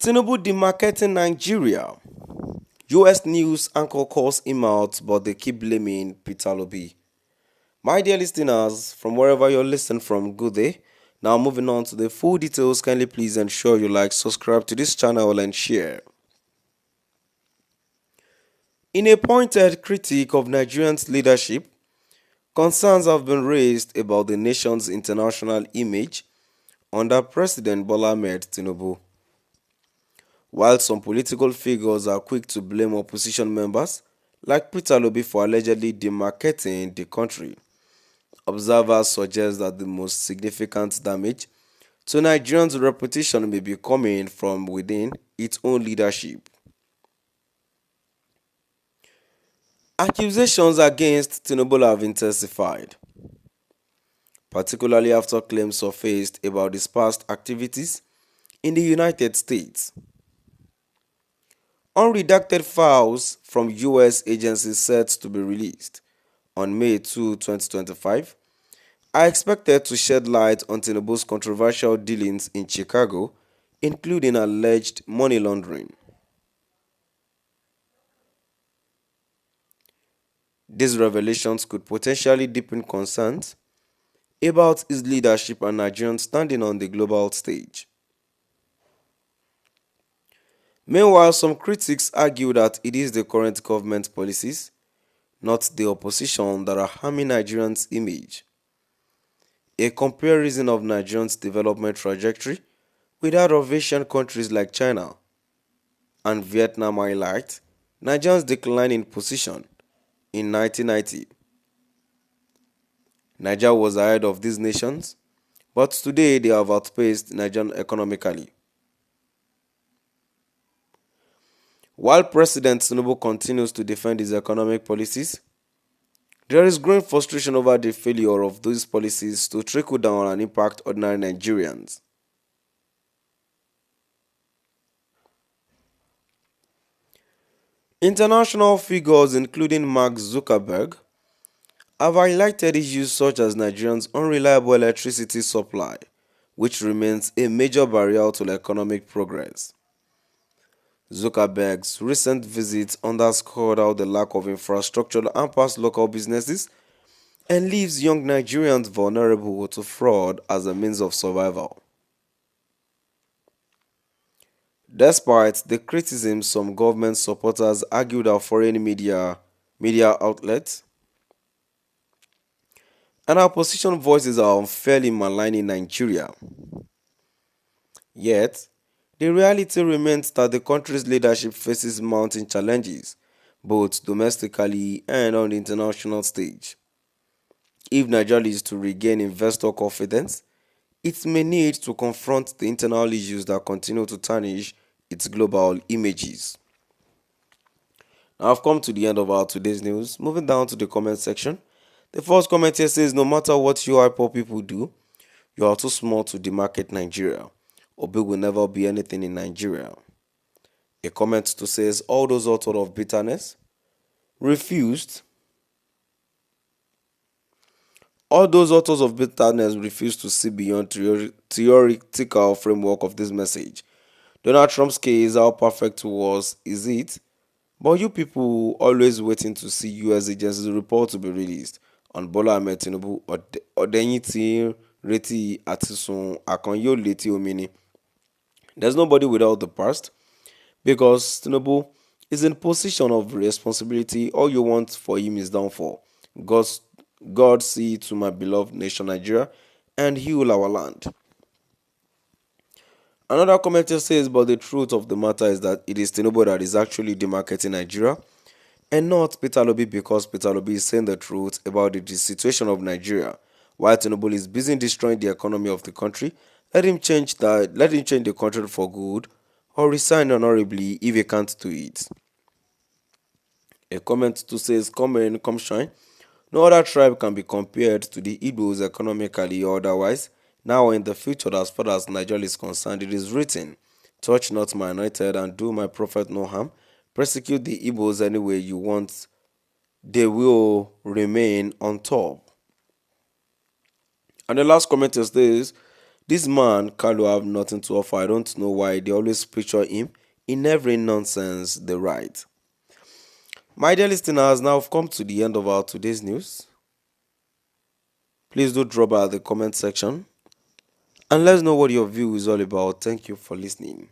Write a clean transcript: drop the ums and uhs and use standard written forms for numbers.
Tinubu demarketing Nigeria. US news anchor calls him out, but they keep blaming Peter Obi. My dear listeners, from wherever you're listening from, good day. Now moving on to the full details, kindly please ensure you like, subscribe to this channel and share. In a pointed critique of Nigerians' leadership, concerns have been raised about the nation's international image under President Bola Ahmed Tinubu. While some political figures are quick to blame opposition members, like Peter Obi for allegedly demarketing the country, observers suggest that the most significant damage to Nigerians' reputation may be coming from within its own leadership. Accusations against Tinubu have intensified, particularly after claims surfaced about his past activities in the United States. Unredacted files from US agencies set to be released on May 2, 2025 are expected to shed light on Tinubu's controversial dealings in Chicago, including alleged money laundering. These revelations could potentially deepen concerns about his leadership and Nigerians standing on the global stage. Meanwhile, some critics argue that it is the current government policies, not the opposition, that are harming Nigerians' image. A comparison of Nigerians' development trajectory with that of Asian countries like China and Vietnam highlight Nigerians' decline in position in 1990. Nigeria was ahead of these nations, but today they have outpaced Nigeria economically. While President Tinubu continues to defend his economic policies, there is growing frustration over the failure of these policies to trickle down and impact ordinary Nigerians. International figures including Mark Zuckerberg have highlighted issues such as Nigerians' unreliable electricity supply, which remains a major barrier to economic progress. Zuckerberg's recent visit underscored how the lack of infrastructure hampers local businesses and leaves young Nigerians vulnerable to fraud as a means of survival. Despite the criticism, some government supporters argued that foreign media outlets and opposition voices are unfairly maligning Nigeria. Yet, the reality remains that the country's leadership faces mounting challenges, both domestically and on the international stage. If Nigeria is to regain investor confidence, it may need to confront the internal issues that continue to tarnish its global images. Now, I've come to the end of our today's news. Moving down to the comment section. The first comment here says, no matter what you poor people do, you are too small to demarket Nigeria. Obi will never be anything in Nigeria. A comment to says, all those authors of bitterness refused. All those authors of bitterness refuse to see beyond theoretical framework of this message. Donald Trump's case, how perfect was, is it? But you people always waiting to see US agencies report to be released on Bola Ahmed Tinubu Ọ̀dẹ̀yìn tí retí àtisùn àkànyò létí omi ni. There's nobody without the past because Tinubu is in position of responsibility. All you want for him is downfall. God see to my beloved nation Nigeria and heal our land. Another commenter says, but the truth of the matter is that it is Tinubu that is actually demarketing Nigeria and not Peter Obi, because Peter Obi is saying the truth about the situation of Nigeria. While Tinubu is busy destroying the economy of the country, let him change the country for good or resign honorably if he can't do it. A comment to says, come rain, come shine. No other tribe can be compared to the Igbos economically or otherwise. Now or in the future, as far as Nigeria is concerned, it is written, touch not my anointed and do my prophet no harm. Persecute the Igbos any way you want, they will remain on top. And the last comment is this, This man, Kalu, have nothing to offer. I don't know why they always picture him in every nonsense they write. My dear listeners, now I've come to the end of our today's news. Please do drop by the comment section and let us know what your view is all about. Thank you for listening.